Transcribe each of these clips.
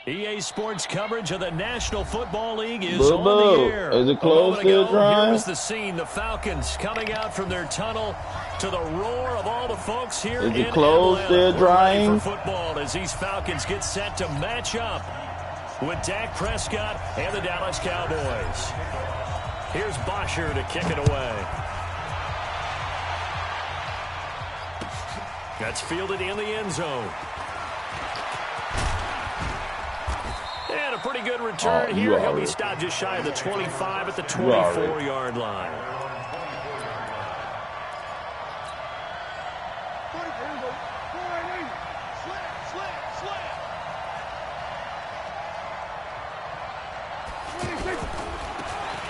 EA Sports coverage of the National Football League is on the air. Is it close to drying? Here was the scene. The Falcons coming out from their tunnel to the roar of all the folks here in Atlanta. Is it close to drying? For football as these Falcons get set to match up with Dak Prescott and the Dallas Cowboys. Here's Bosher to kick it away. That's fielded in the end zone. And a pretty good return here. He'll be stopped just shy of the 25 at the 24-yard line.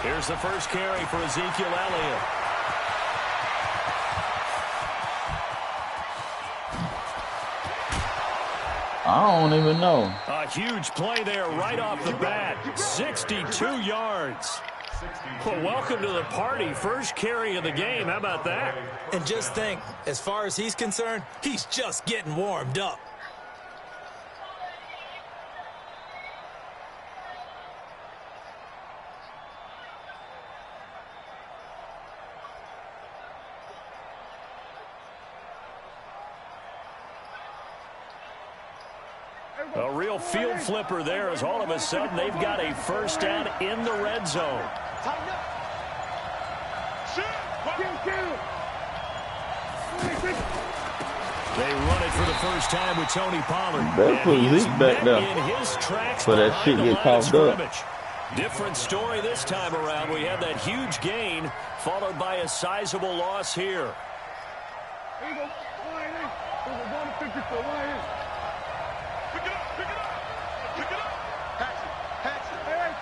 Here's the first carry for Ezekiel Elliott. I don't even know. A huge play there right off the bat. 62 yards. Well, welcome to the party. First carry of the game. How about that? And just think, as far as he's concerned, he's just getting warmed up. A real field flipper there as all of a sudden they've got a first down in the red zone. They run it for the first time with Tony Pollard. Better put Zeke back there so that shit get coughed up. Different story this time around. We had that huge gain followed by a sizable loss here. Here you go. There's a 150 for Lions. Pick it up. Hatch it. Hey,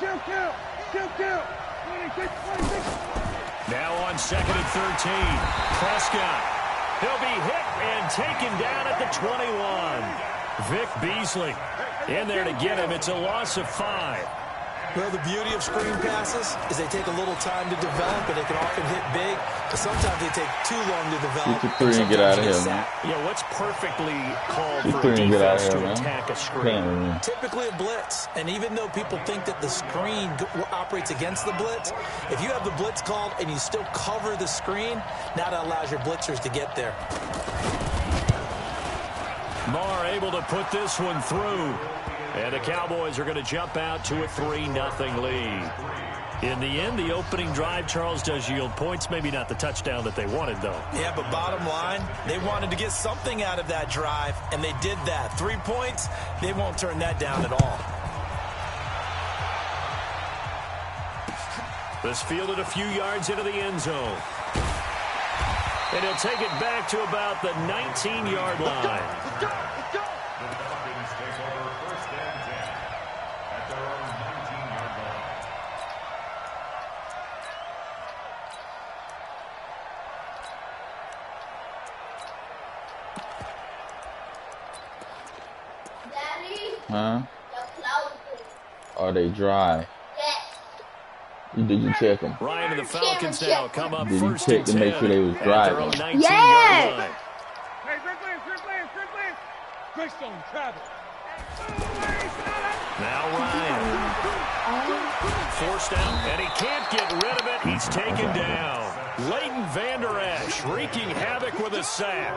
kill. 26. Now on 2nd and 13. Prescott. He'll be hit and taken down at the 21. Vic Beasley in there to get him. It's a loss of 5. Well, the beauty of screen passes is they take a little time to develop, and they can often hit big, but sometimes they take too long to develop. Get your 3 and get out of here, man. Yeah, what's perfectly called for a defense to attack a screen? Typically a blitz, and even though people think that the screen operates against the blitz, if you have the blitz called and you still cover the screen, now that allows your blitzers to get there. Marr able to put this one through. And the Cowboys are going to jump out to a 3-0 lead. In the end, the opening drive, Charles, does yield points. Maybe not the touchdown that they wanted, though. Yeah, but bottom line, they wanted to get something out of that drive, and they did that. 3 points, they won't turn that down at all. This fielded a few yards into the end zone. And he'll take it back to about the 19-yard line. Let's go. Huh? Are they dry? Yes. Did you check them? Ryan and the Falcons now come up Did first. You check to make sure they was driving? Yes. Hey, Greg, Greystone, Travis. Now Ryan. Forced out, and he can't get rid of it. He's taken down. Leighton Vander Esch wreaking havoc with a sack.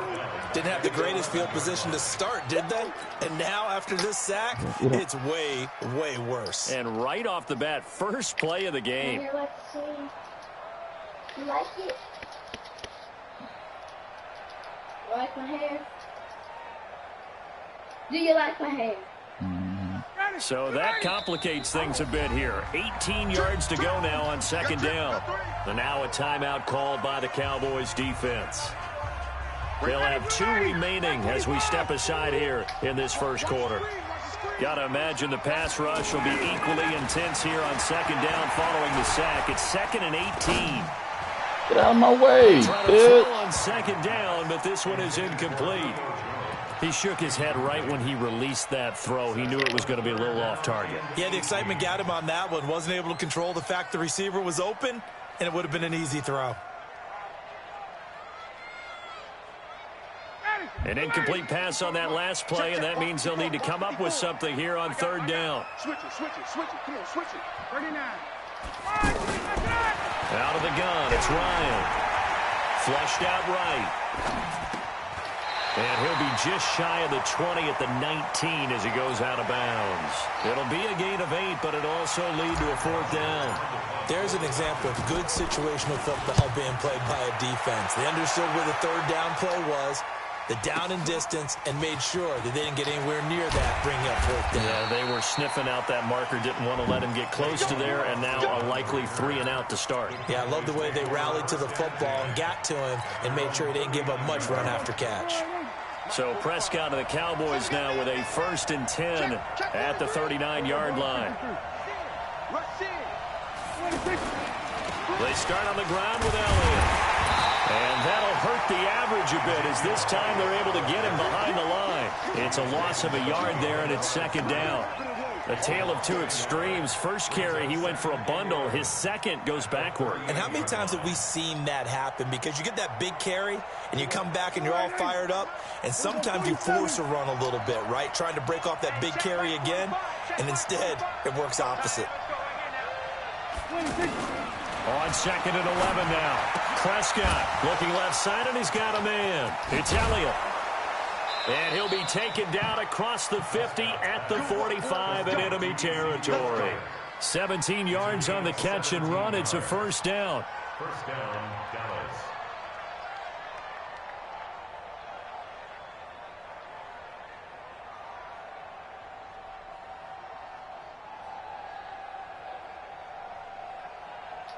Didn't have the greatest field position to start, did they? And now, after this sack, it's way, way worse. And right off the bat, first play of the game. You like it? You like my hair? Do you like my hair? So that complicates things a bit here. 18 yards to go now on 2nd down. And now a timeout called by the Cowboys defense. They'll have 2 remaining as we step aside here in this first quarter. Got to imagine the pass rush will be equally intense here on 2nd down following the sack. It's 2nd and 18. Get out of my way, bitch. On 2nd down, but this one is incomplete. He shook his head right when he released that throw. He knew it was going to be a little off target. Yeah, the excitement got him on that one. Wasn't able to control the fact the receiver was open, and it would have been an easy throw. An incomplete pass on that last play, and that means they'll need to come up with something here on third down. Switch it. Come on, switch it. 39. Out of the gun, it's Ryan. Fleshed out right. And he'll be just shy of the 20 at the 19 as he goes out of bounds. It'll be a gain of 8, but it'll also lead to a fourth down. There's an example of good situational football being played by a defense. They understood where the third down play was, the down and distance, and made sure that they didn't get anywhere near that, bringing up fourth down. Yeah, they were sniffing out that marker, didn't want to let him get close to there, and now a likely 3 and out to start. Yeah, I love the way they rallied to the football and got to him and made sure he didn't give up much run after catch. So Prescott and the Cowboys now with a 1st and 10 at the 39-yard line. They start on the ground with Elliott. And that'll hurt the average a bit as this time they're able to get him behind the line. It's a loss of a yard there, and it's 2nd down. A tale of two extremes. First carry, he went for a bundle. His second goes backward. And how many times have we seen that happen? Because you get that big carry, and you come back and you're all fired up, and sometimes you force a run a little bit, right? Trying to break off that big carry again, and instead it works opposite. On 2nd and 11 now. Prescott looking left side, and he's got a man. It's Elliott. And he'll be taken down across the 50 at the 45 in enemy territory. 17 yards on the catch and run. It's a 1st down. First down, Dallas.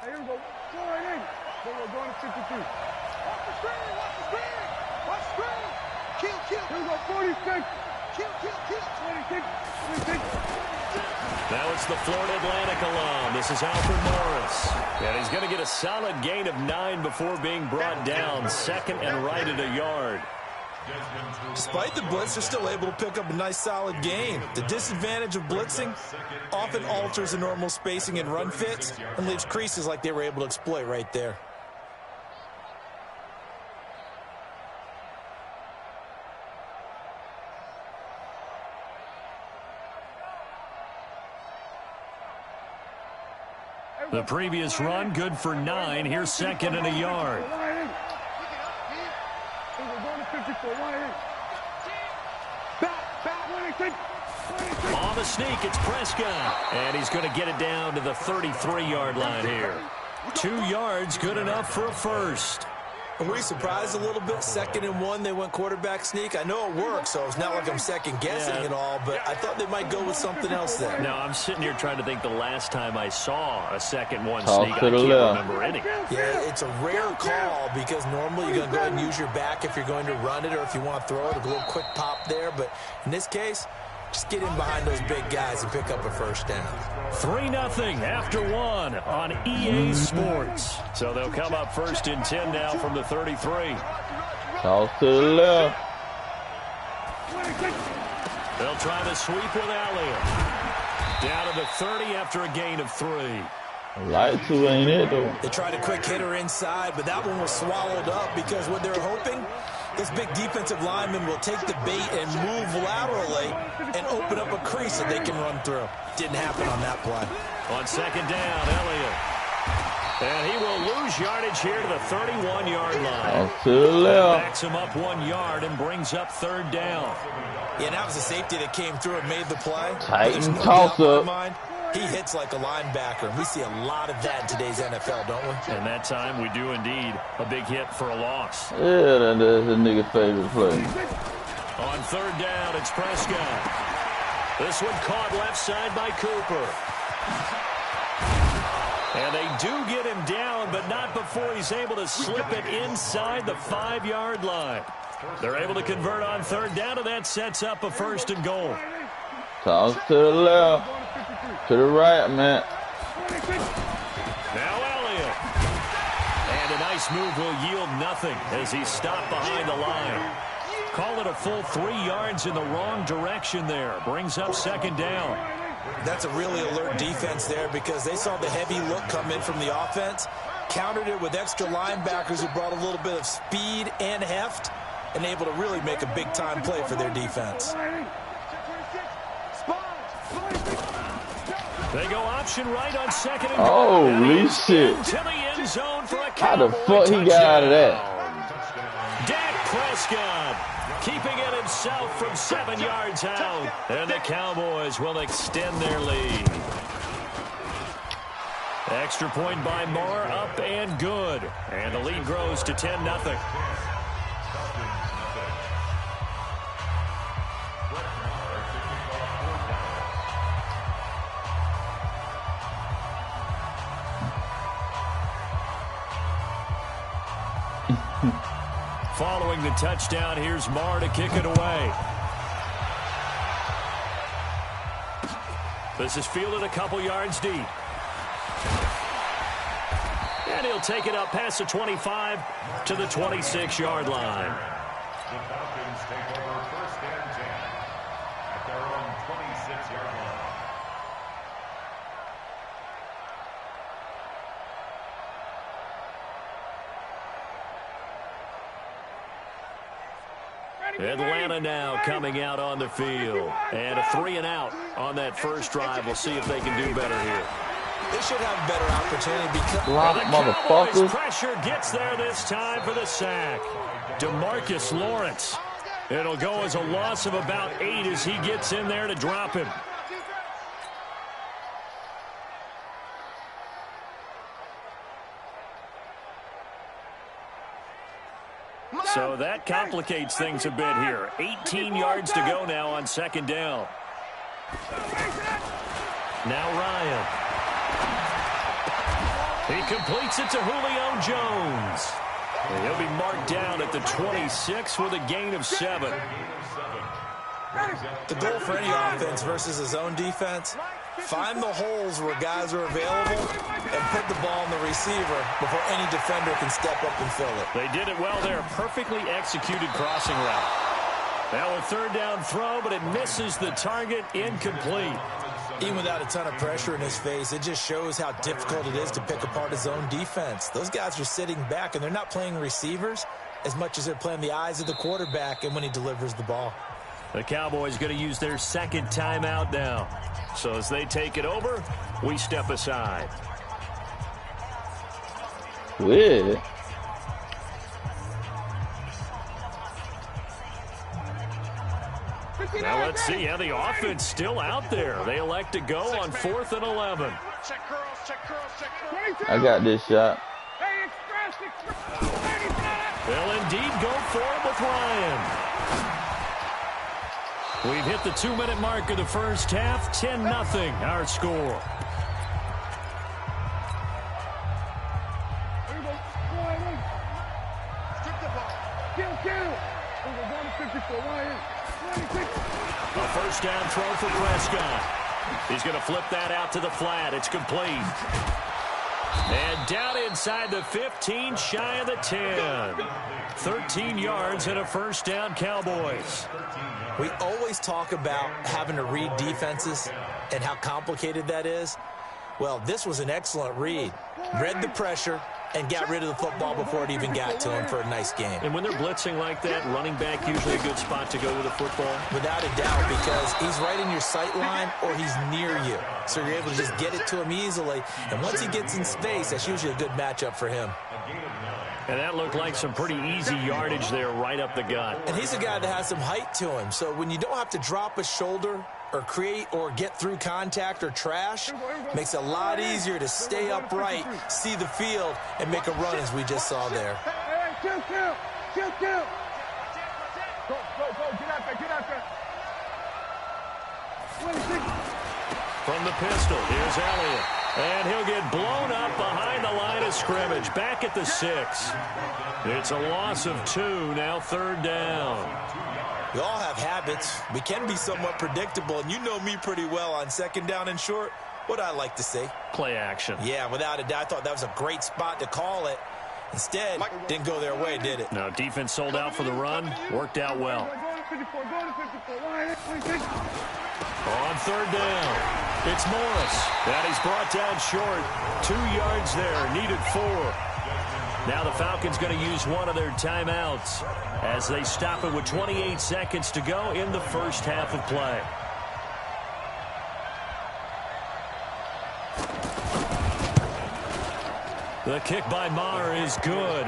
Here we go. Go right in. We're going to 52. Watch the screen. Watch the screen. Watch the screen. Kill. Here we go. 46. Kill. 26. 26. Now it's the Florida Atlantic alum. This is Alfred Morris. And he's going to get a solid gain of 9 before being brought down. 2nd and right at a yard. Despite the blitz, they're still able to pick up a nice solid gain. The disadvantage of blitzing often alters the normal spacing and run fits and leaves creases like they were able to exploit right there. The previous run, good for 9. Here's 2nd and a yard. On the sneak, it's Prescott. And he's going to get it down to the 33-yard line here. 2 yards, good enough for a first. And were you surprised a little bit? 2nd and 1, they went quarterback sneak. I know it worked, so it's not like I'm second-guessing it all, but I thought they might go with something else there. No, I'm sitting here trying to think the last time I saw a 2nd 1 sneak. I can't remember any. Yeah, it's a rare call because normally you're going to go ahead and use your back if you're going to run it or if you want to throw it, a little quick pop there. But in this case, just get in behind those big guys and pick up a first down. 3-0 after 1 on EA Sports. So they'll come up 1st and 10 now from the 33. Toss to the left. They'll try the sweep with Elliott. Down to the 30 after a gain of 3. Like to, ain't it, though? They tried a quick hitter inside, but that one was swallowed up because what they're hoping, this big defensive lineman will take the bait and move laterally and open up a crease that they can run through. Didn't happen on that play. On 2nd down, Elliott. And he will lose yardage here to the 31-yard line. To the left. Backs him up 1 yard and brings up 3rd down. Yeah, that was a safety that came through and made the play. Titan toss-up. He hits like a linebacker. We see a lot of that in today's NFL, don't we? And that time we do indeed. A big hit for a loss. Yeah, that is a nigga's favorite play. On 3rd down, it's Prescott. This one caught left side by Cooper. And they do get him down, but not before he's able to slip it inside the 5-yard line. They're able to convert on 3rd down, and that sets up a 1st and goal. Toss to the left. To the right, man. Now Elliott. And a nice move will yield nothing as he's stopped behind the line. Call it a full 3 yards in the wrong direction there. Brings up 2nd down. That's a really alert defense there because they saw the heavy look come in from the offense, countered it with extra linebackers who brought a little bit of speed and heft, and able to really make a big-time play for their defense. They go option right on second and holy shit. into the end zone for a How the Cowboy fuck he got out of that? Dak Prescott keeping it himself from 7 yards out. And the Cowboys will extend their lead. Extra point by Moore, up and good. And the lead grows to 10-0. Following the touchdown, here's Moore to kick it away. This is fielded a couple yards deep. And he'll take it up past the 25 to the 26-yard line. The Falcons take over first and 10 at their own 26-yard line. Atlanta now coming out on the field. And a 3-and-out on that first drive. We'll see if they can do better here. They should have a better opportunity because Block, The motherfucker. Cowboys pressure gets there this time for the sack. DeMarcus Lawrence. It'll go as a loss of about 8 as he gets in there to drop him. So that complicates things a bit here. 18 yards to go now on second down. Now Ryan. He completes it to Julio Jones. And he'll be marked down at the 26 with a gain of 7. the goal for any offense versus a zone defense, find the holes where guys are available and put the ball on the receiver before any defender can step up and fill it. They did it well there. Perfectly executed crossing route. Now a third down throw, but it misses the target. Incomplete. Even without a ton of pressure in his face, it just shows how difficult it is to pick apart his own defense. Those guys are sitting back, and they're not playing receivers as much as they're playing the eyes of the quarterback and when he delivers the ball. The Cowboys going to use their second timeout now. So as they take it over, we step aside. Yeah. Now let's see how the offense still out there. They elect to go on 4th and 11. I got this shot. They'll indeed go for it with Ryan. We've hit the 2-minute mark of the first half. 10-0 our score. A first down throw for Prescott. He's going to flip that out to the flat. It's complete. And down inside the 15, shy of the 10. 13 yards and a first down, Cowboys. We always talk about having to read defenses and how complicated that is. Well, this was an excellent read. Read the pressure and got rid of the football before it even got to him for a nice game. And when they're blitzing like that, running back usually a good spot to go with the football? Without a doubt, because he's right in your sight line or he's near you. So you're able to just get it to him easily. And once he gets in space, that's usually a good matchup for him. And that looked like some pretty easy yardage there right up the gut. And he's a guy that has some height to him. So when you don't have to drop a shoulder or create or get through contact or trash, makes it a lot easier to stay upright, see the field, and make a run as we just saw there. Go, get out there. From the pistol, here's Elliott. And he'll get blown up behind the line of scrimmage. Back at the 6. It's a loss of 2, now 3rd down. We all have habits. We can be somewhat predictable, and you know me pretty well on 2nd down and short. What I like to say? Play action. Yeah, without a doubt, I thought that was a great spot to call it. Instead, didn't go their way, did it? No, defense sold out for the run. Worked out well. On 3rd down, it's Morris. That he's brought down short. 2 yards there, needed 4. Now the Falcons going to use one of their timeouts as they stop it with 28 seconds to go in the first half of play. The kick by Maher is good.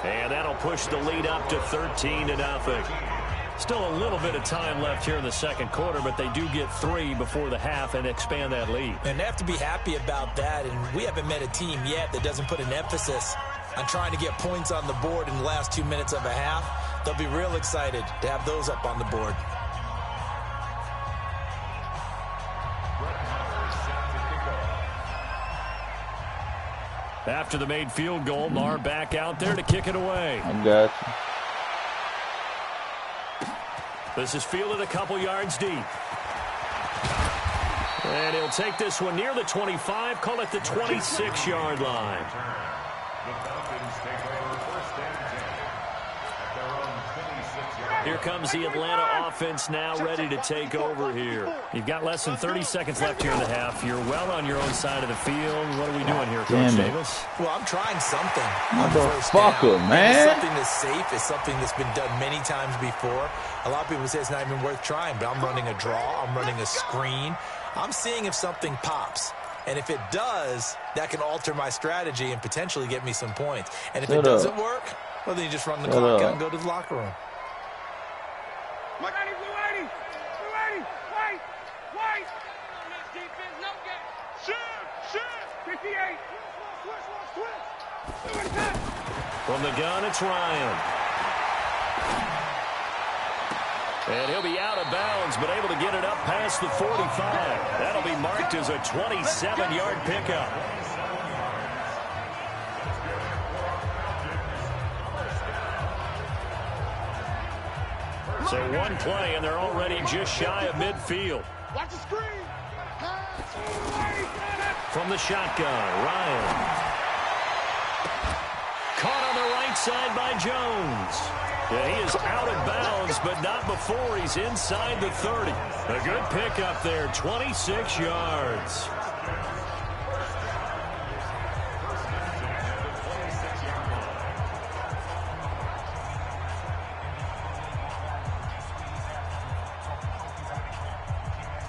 And that'll push the lead up to 13-0. Still a little bit of time left here in the second quarter, but they do get 3 before the half and expand that lead. And they have to be happy about that, and we haven't met a team yet that doesn't put an emphasis on trying to get points on the board in the last 2 minutes of a half. They'll be real excited to have those up on the board. After the made field goal, Maher back out there to kick it away. I got you. This is fielded a couple yards deep. And he'll take this one near the 25, call it the 26-yard line. The Falcons take over first and 10 at their own 26-yard. Here comes the Atlanta offense now ready to take over here. You've got less than 30 seconds left here in the half. You're well on your own side of the field. What are we doing here, Coach Davis? Well, I'm trying something. Motherfucker, man. Something that's safe is something that's been done many times before. A lot of people say it's not even worth trying, but I'm running a draw. I'm running a screen. I'm seeing if something pops. And if it does, that can alter my strategy and potentially get me some points. And if it doesn't work, well, then you just run the clock out and go to the locker room. Blue 80, white. Defense, no game. Shoot. 58. Switch. From the gun, it's Ryan. And he'll be out of bounds, but able to get it up past the 45. That'll be marked as a 27-yard pickup. So one play, and they're already just shy of midfield. Watch the screen. From the shotgun, Ryan. Caught on the right side by Jones. Yeah, he is out of bounds, but not before he's inside the 30. A good pickup there, 26 yards.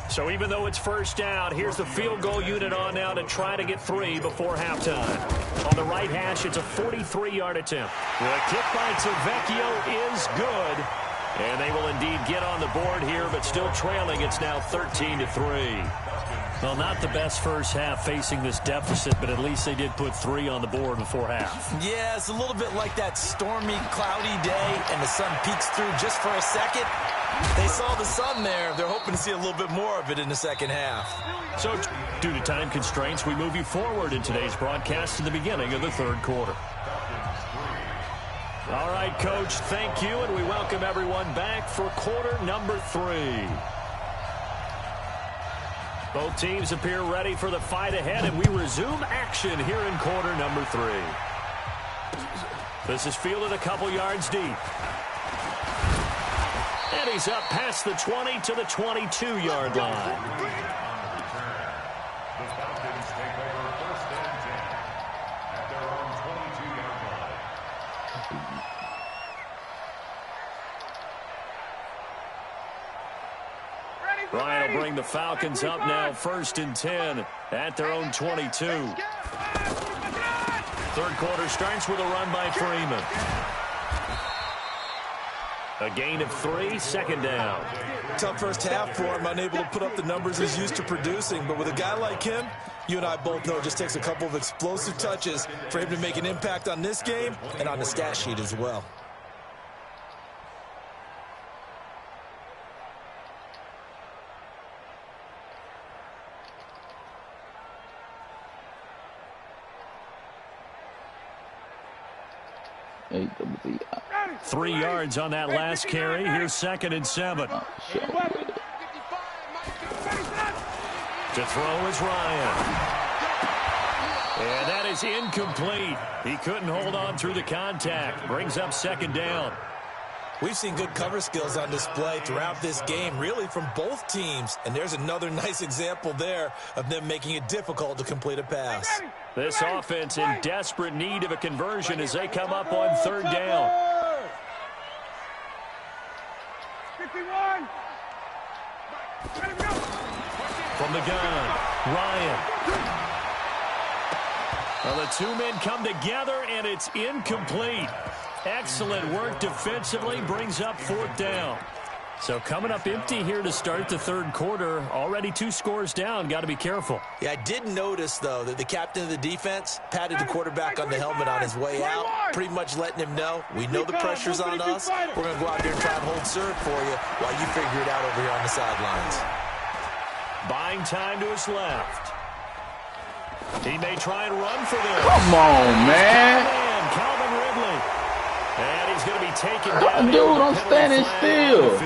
So even though it's first down, here's the field goal unit on now to try to get 3 before halftime. On the right hash, it's a 43-yard attempt. The kick by Tavecchio is good. And they will indeed get on the board here, but still trailing. It's now 13-3. Well, not the best first half facing this deficit, but at least they did put 3 on the board before half. Yeah, it's a little bit like that stormy, cloudy day, and the sun peeks through just for a second. They saw the sun there. They're hoping to see a little bit more of it in the second half. So, due to time constraints, we move you forward in today's broadcast to the beginning of the third quarter. All right, Coach, thank you, and we welcome everyone back for quarter number 3. Both teams appear ready for the fight ahead, and we resume action here in quarter number 3. This is fielded a couple yards deep. And he's up past the 20 to the 22-yard line. The Falcons take over first and 10 at their own 22-yard line. Ryan will bring the Falcons up now, first and 10 at their own 22. Third quarter starts with a run by Freeman. A gain of 3, second down. Tough first half for him, unable to put up the numbers he's used to producing. But with a guy like him, you and I both know it just takes a couple of explosive touches for him to make an impact on this game and on the stat sheet as well. AWI. 3 yards on that last carry. Here's second and 7. Oh, shit. To throw is Ryan. And that is incomplete. He couldn't hold on through the contact. Brings up second down. We've seen good cover skills on display throughout this game, really from both teams. And there's another nice example there of them making it difficult to complete a pass. This offense in desperate need of a conversion as they come up on third down. 51. From the gun, Ryan. Well, the two men come together, and it's incomplete. Excellent work defensively, brings up fourth down. So coming up empty here to start the third quarter. Already 2 scores down. Got to be careful. Yeah, I did notice, though, that the captain of the defense patted the quarterback on the helmet on his way out, pretty much letting him know, we know the pressure's on us. We're going to go out there and try and hold serve for you while you figure it out over here on the sidelines. Buying time to his left. He may try and run for this. Come on, man. Calvin Ridley. And he's going to be taken down. Dude, I'm standing still.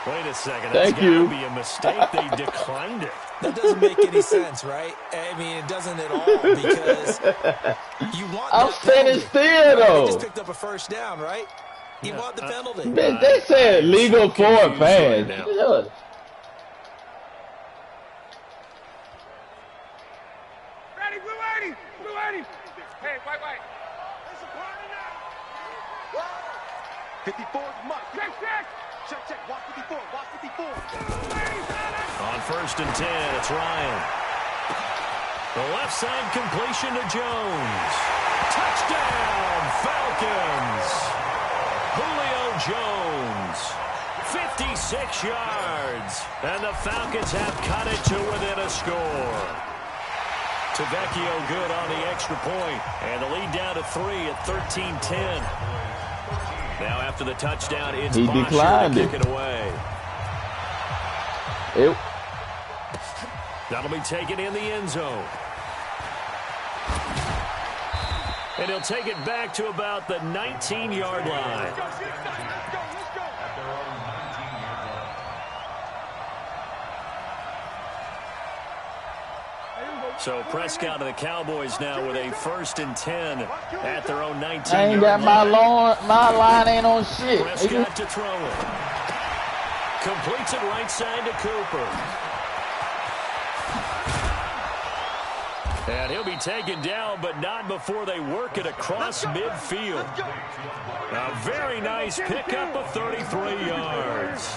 Wait a second. Thank you. That's got to be a mistake. They declined it. That doesn't make any sense, right? I mean, it doesn't at all because you want I'm standing still, though. You just picked up a first down, right? You want the penalty. They said legal forward pass. Ready, blue 80. Blue 80. Hey, white. 54's much. Check. Watch 54. On first and 10, it's Ryan. The left side completion to Jones. Touchdown, Falcons. Julio Jones. 56 yards. And the Falcons have cut it to within a score. Tavecchio good on the extra point. And the lead down to 3 at 13-10. Now after the touchdown, it's he declined to kick it away. That'll be taken in the end zone. And he'll take it back to about the 19-yard line. Let's go. So Prescott of the Cowboys now with a first and 10 at their own 19. I ain't got my line ain't on shit. Prescott to throw it. Completes it right side to Cooper. And he'll be taken down, but not before they work it across midfield. A very nice pickup of 33 yards.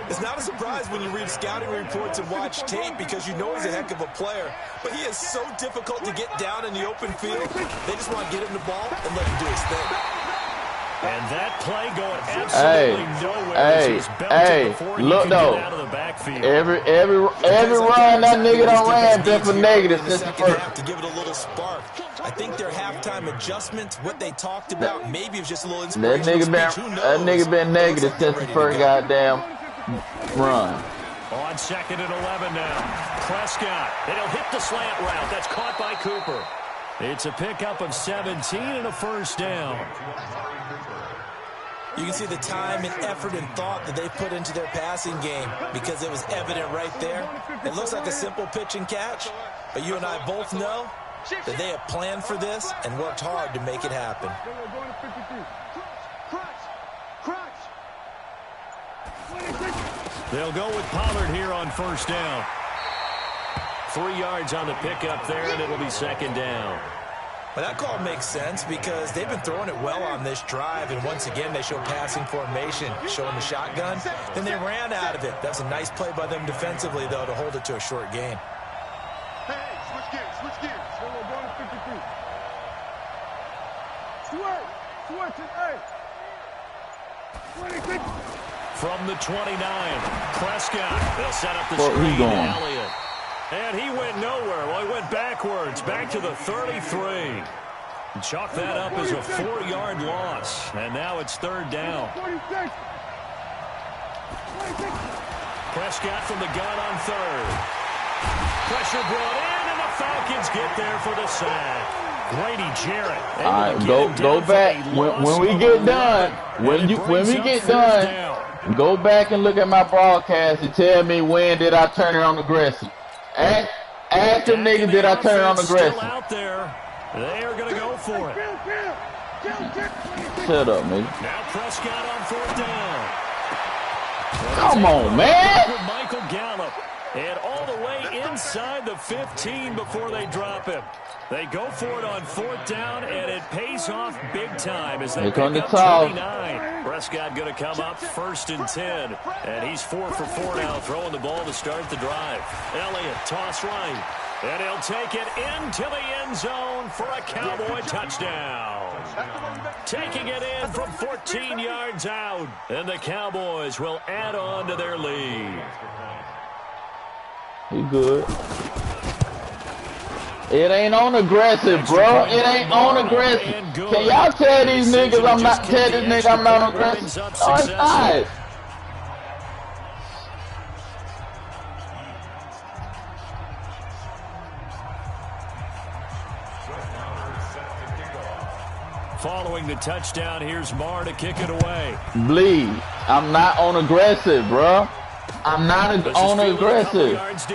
It's not a surprise when you read scouting reports and watch tape because you know he's a heck of a player. But he is so difficult to get down in the open field. They just want to get him the ball and let him do his thing. And that play going absolutely nowhere. Look though. Out of the backfield. Every run that nigga done ran been for negative since the first. Have to give it a little spark. I think their halftime adjustments, what they talked about, maybe it was just a little inspiration. That nigga been negative since the first goddamn run. On second and 11 now. Prescott. And he'll hit the slant route. That's caught by Cooper. It's a pickup of 17 and a first down. You can see the time and effort and thought that they put into their passing game because it was evident right there. It looks like a simple pitch and catch, but you and I both know that they have planned for this and worked hard to make it happen. They'll go with Pollard here on first down. 3 yards on the pickup there, and it'll be second down. Well, that call makes sense because they've been throwing it well on this drive, and once again, they show passing formation, showing the shotgun. Then they ran out of it. That's a nice play by them defensively, though, to hold it to a short gain. Hey, switch gears. So we're going to 53. Switch it, hey. 26. From the 29, Prescott. They'll set up the screen to Elliott. And he went nowhere. Well, he went backwards, back to the 33. Chalk that up as a 4-yard loss. And now it's third down. 26. Prescott from the gun on third. Pressure brought in, and the Falcons get there for the sack. Grady Jarrett. All right, go back. When we get done, when we get done, go back and look at my broadcast and tell me when did I turn it on aggressive. Ask them niggas did I turn it on aggressive. Still out there. They are going to go for it. Shut up, nigga. Now Prescott on 4th down. Come on, man. With Michael Gallup. And all the way inside the 15 before they drop him. They go for it on 4th down, and it pays off big time as they pick up 29. Prescott going to come up 1st and 10. And he's 4 for 4 now, throwing the ball to start the drive. Elliott, toss right. And he'll take it into the end zone for a Cowboy touchdown. Taking it in from 14 yards out. And the Cowboys will add on to their lead. He good. It ain't on aggressive, bro. It ain't on aggressive. Can y'all tell these niggas I'm not on aggressive? Oh, it's not. Following the touchdown, here's Marr to kick it away. Bleed. I'm not on aggressive, bro. I'm not on aggressive. Vince,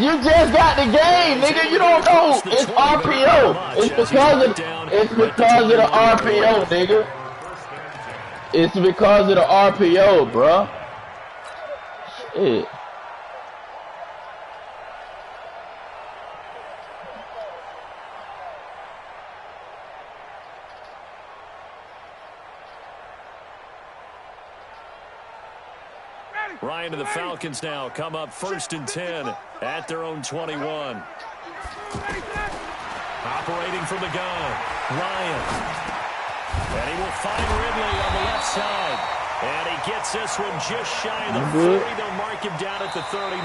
you just got the game, nigga. You don't know. It's RPO. It's because of the RPO, nigga. It's because of the RPO, bro. Shit. Ryan and the Falcons now come up 1st and 10 at their own 21. Operating from the gun, Ryan. And he will find Ridley on the left side. And he gets this one just shy of the 40. They'll mark him down at the 39.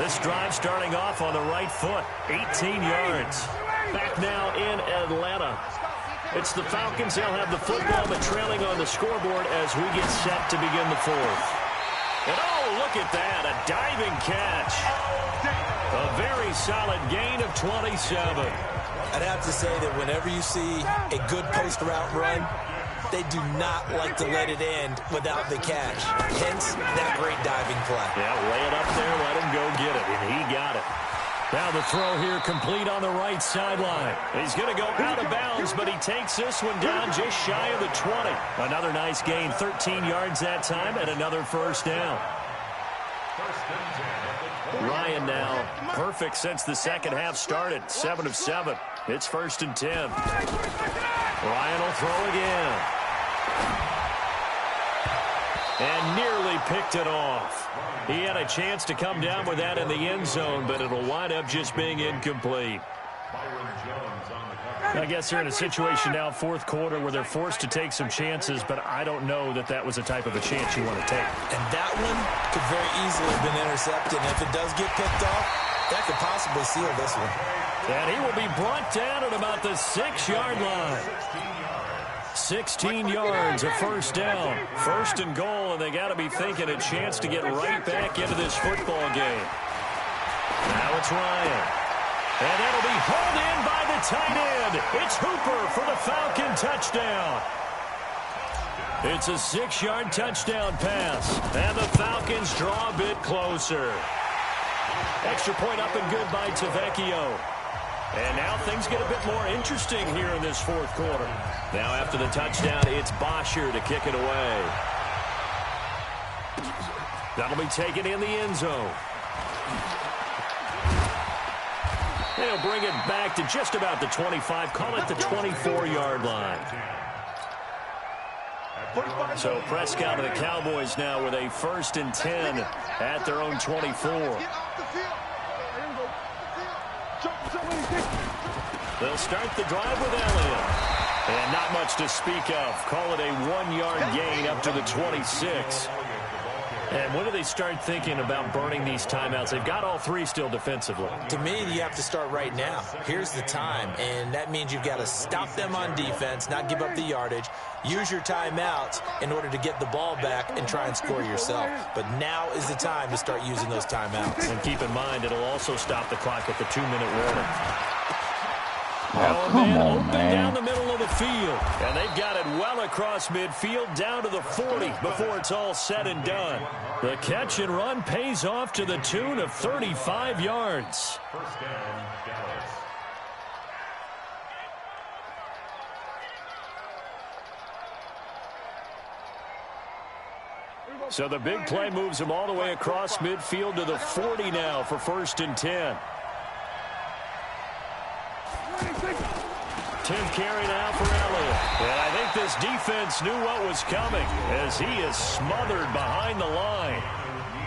This drive starting off on the right foot, 18 yards. Back now in Atlanta. It's the Falcons. They'll have the football, but trailing on the scoreboard as we get set to begin the 4th. And oh, look at that, a diving catch. A very solid gain of 27. I'd have to say that whenever you see a good post route run, they do not like to let it end without the catch. Hence, that great diving play. Yeah, lay it up there, let him go get it, and he got it. Now the throw here complete on the right sideline. He's going to go out of bounds, but he takes this one down just shy of the 20. Another nice gain, 13 yards that time, and another 1st down. Ryan now perfect since the second half started, 7 of 7. It's 1st and 10. Ryan will throw again. And nearly picked it off. He had a chance to come down with that in the end zone, but it'll wind up just being incomplete. I guess they're in a situation now, 4th quarter, where they're forced to take some chances, but I don't know that that was the type of a chance you want to take. And that one could very easily have been intercepted. And if it does get picked off, that could possibly seal this one. And he will be brought down at about the 6-yard line. 16 yards, a 1st down. 1st and goal, and they got to be thinking a chance to get right back into this football game. Now it's Ryan. And that'll be hauled in by the tight end. It's Hooper for the Falcon touchdown. It's a 6-yard touchdown pass. And the Falcons draw a bit closer. Extra point up and good by Tavecchio. And now things get a bit more interesting here in this 4th quarter. Now after the touchdown, it's Bosher to kick it away. That'll be taken in the end zone. They'll bring it back to just about the 25. Call it the 24-yard line. So Prescott and the Cowboys now with a 1st and 10 at their own 24. They'll start the drive with Elliott. And not much to speak of. Call it a 1-yard gain up to the 26. And when do they start thinking about burning these timeouts? They've got all 3 still defensively. To me, you have to start right now. Here's the time, and that means you've got to stop them on defense, not give up the yardage, use your timeouts in order to get the ball back and try and score yourself. But now is the time to start using those timeouts. And keep in mind, it'll also stop the clock at the 2-minute warning. Oh, come on, man. Down the middle of the field. And they've got it well across midfield down to the 40 before it's all said and done. The catch and run pays off to the tune of 35 yards. 1st down, Dallas. So the big play moves him all the way across midfield to the 40 now for 1st and 10. 10th carry now for Elliott. And I think this defense knew what was coming as he is smothered behind the line.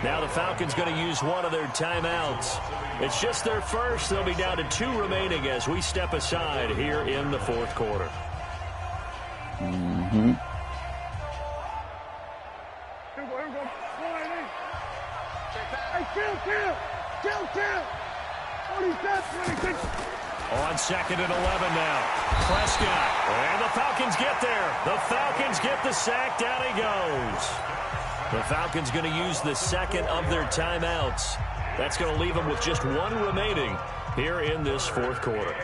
Now the Falcons going to use one of their timeouts. It's just their first. They'll be down to 2 remaining as we step aside here in the 4th quarter. On 2nd and 11 now. Prescott. And the Falcons get there. The Falcons get the sack. Down he goes. The Falcons going to use the second of their timeouts. That's going to leave them with just 1 remaining here in this 4th quarter.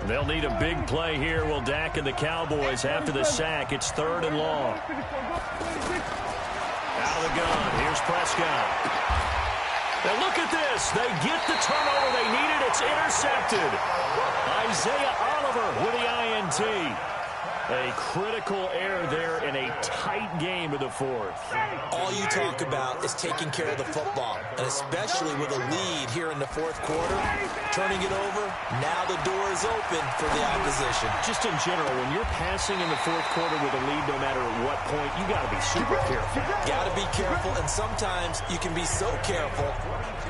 They'll need a big play here. Will Dak and the Cowboys after the sack. It's 3rd and long. Out of the gun. Here's Prescott. Now look at this. They get the turnover they needed. It's intercepted. Isaiah Oliver with the INT. A critical error there in a tight game of the 4th. All you talk about is taking care of the football, and especially with a lead here in the 4th quarter, turning it over, now the door is open for the opposition. Just in general, when you're passing in the 4th quarter with a lead, no matter at what point, you got to be super careful. Got to be careful, and sometimes you can be so careful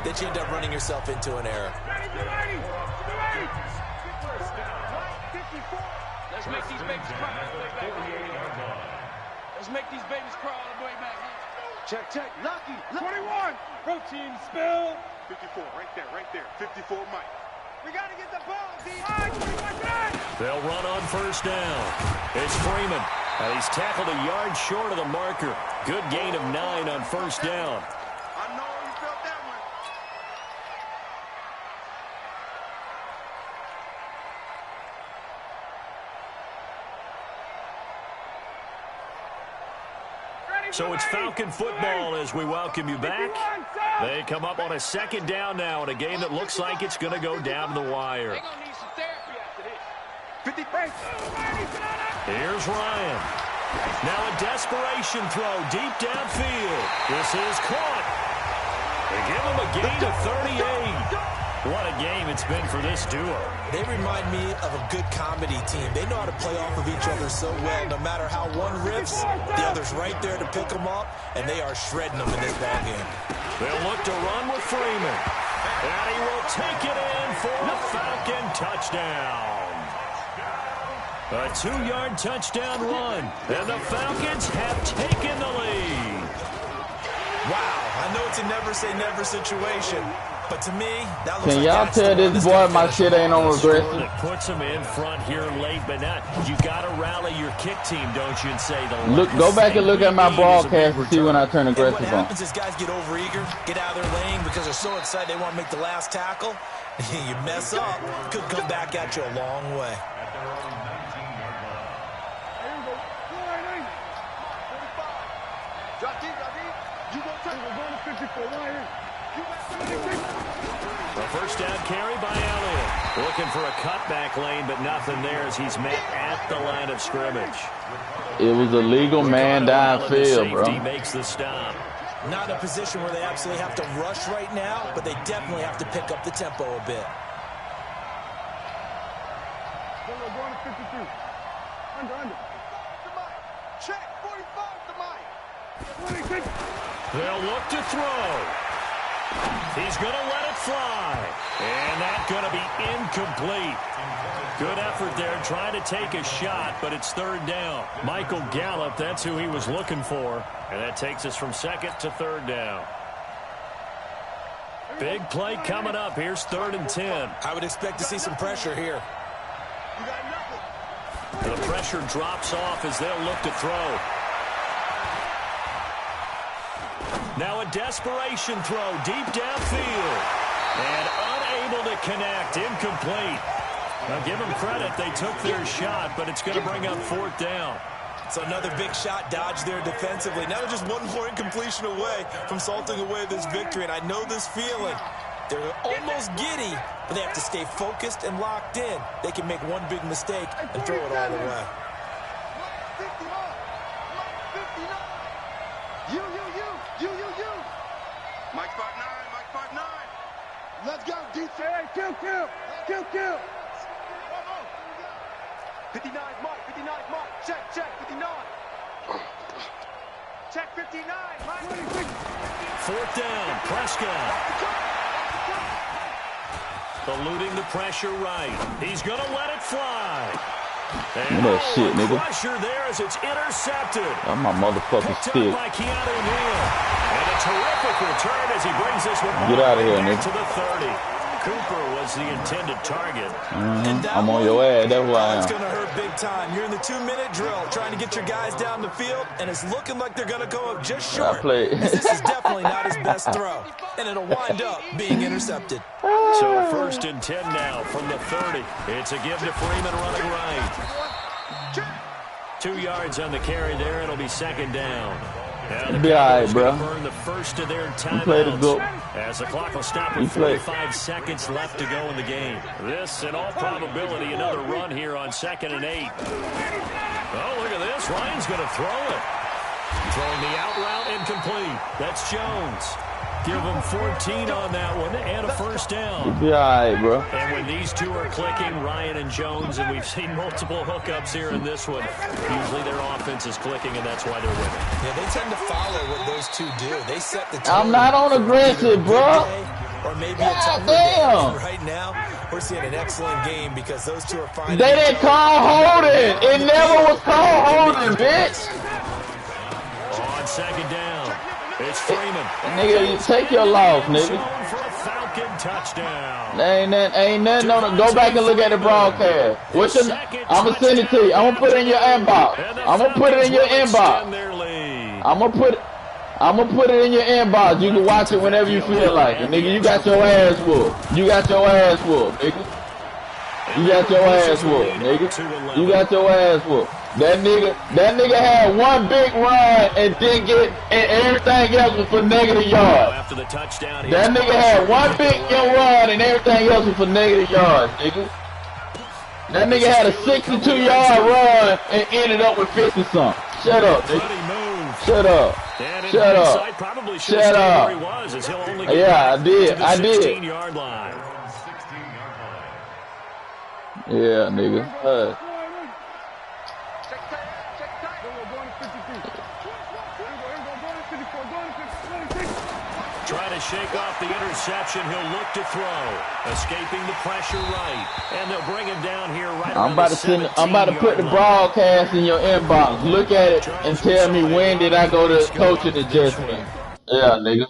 that you end up running yourself into an error. Let's make these babies cry all the way back. Let's make these babies cry all the way back. Check. Lucky. 21. Protein spill. 54, right there. 54, Mike. We got to get the ball, D. They'll run on 1st down. It's Freeman. And he's tackled a yard short of the marker. Good gain of 9 on 1st down. I know you felt that one. So it's Falcon football as we welcome you back. They come up on a 2nd down now in a game that looks like it's going to go down to the wire. They're going to need some therapy after this. 50. Here's Ryan. Now a desperation throw deep downfield. This is caught. They give him a gain of 38. What a game it's been for this duo. They remind me of a good comedy team. They know how to play off of each other so well. No matter how one riffs, the other's right there to pick them up, and they are shredding them in this ballgame. They'll look to run with Freeman. And he will take it in for a Falcon touchdown. A 2-yard touchdown run. And the Falcons have taken the lead. Wow, I know it's a never-say-never situation. But to me, that looks Can like y'all tell this boy my shit ain't on regressive? It puts him in front here late, but not. You got to rally your kick team, don't you, and say the Look, go back and look at my broadcast and see when I turn aggressive what on. happens is guys get overeager, get out of their lane because they're so excited they want to make the last tackle. You mess up, could come back at you a long way. A 1st down carry by Elliott. Looking for a cutback lane, but nothing there as he's met at the line of scrimmage. It was a legal man downfield, bro. Safety makes the stop. Not in a position where they absolutely have to rush right now, but they definitely have to pick up the tempo a bit. We're going to 52. Under. Check. 45 to Mike. 26. They'll look to throw. He's going to let it fly. And that's going to be incomplete. Good effort there trying to take a shot, but it's 3rd down. Michael Gallup, that's who he was looking for. And that takes us from 2nd to 3rd down. Big play coming up. Here's 3rd and 10. I would expect to see some pressure here. The pressure drops off as they'll look to throw. Now a desperation throw deep downfield. And unable to connect. Incomplete. Now give them credit. They took their shot, but it's going to bring up 4th down. So another big shot dodged there defensively. Now they're just one more incompletion away from salting away this victory. And I know this feeling. They're almost giddy, but they have to stay focused and locked in. They can make one big mistake and throw it all the way. You. Mike 5'9". Let's go, DC. Hey, kill. 59, Mike. Check, 59. Check 59, Mike. 4th down, Prescott. Eluding the pressure right. He's going to let it fly. And that shit, nigga. Pressure there as it's intercepted. That's my motherfucking stick. By Keanu Neal. And a terrific return as he brings this one Get out of here, nigga. to the 30. Cooper was the intended target. I'm on your ass. That's who I am. It's going to hurt big time. You're in the 2-minute drill trying to get your guys down the field, and it's looking like they're going to go up just short. This is definitely not his best throw, and it'll wind up being intercepted. So 1st and 10 now from the 30. It's a give to Freeman running right. 2 yards on the carry there. It'll be 2nd down. Now the be all right, bro. burn the first of their timeouts as the clock will stop with 45 seconds left to go in the game. This, in all probability, another run here on 2nd and 8. Oh, look at this. Ryan's going to throw it. Throwing the out route incomplete. That's Jones. Give him 14 on that one and a 1st down. Be all right, bro. And when these two are clicking, Ryan and Jones, and we've seen multiple hookups here in this one, usually their offense is clicking, and that's why they're winning. Yeah, they tend to follow what those two do. They set the tone. I'm not on aggressive, bro. Or maybe a tougher damn. day. Right now, we're seeing an excellent game because those two are finding. They didn't call holding. It never was called holding, bitch. On 2nd down, it's Freeman. Nigga, you take your loss, nigga. For a Falcon touchdown. Ain't nothing on it. Go back and look at the broadcast. What's your? I'm gonna send it to you. I'm gonna put it in your inbox. I'm gonna put it in your inbox. I'm gonna put it in your inbox. You can watch it whenever you feel like it, nigga. You got your ass whooped. Nigga. You got your ass whooped, nigga. You got your ass whooped. That nigga had one big run and didn't get, and everything else was for negative yards. After the touchdown, that nigga had one big run and everything else was for negative yards, nigga. That nigga had a 62-yard run and ended up with 50-something. Shut up, nigga. Shut up. Yeah, I did. Yeah, nigga. Trying to shake off the interception. He'll look to throw. Escaping the pressure right. And they'll bring him down here right I'm about to put the broadcast in your inbox. Look at it and tell me when did I go to coaching adjustment. Yeah, nigga.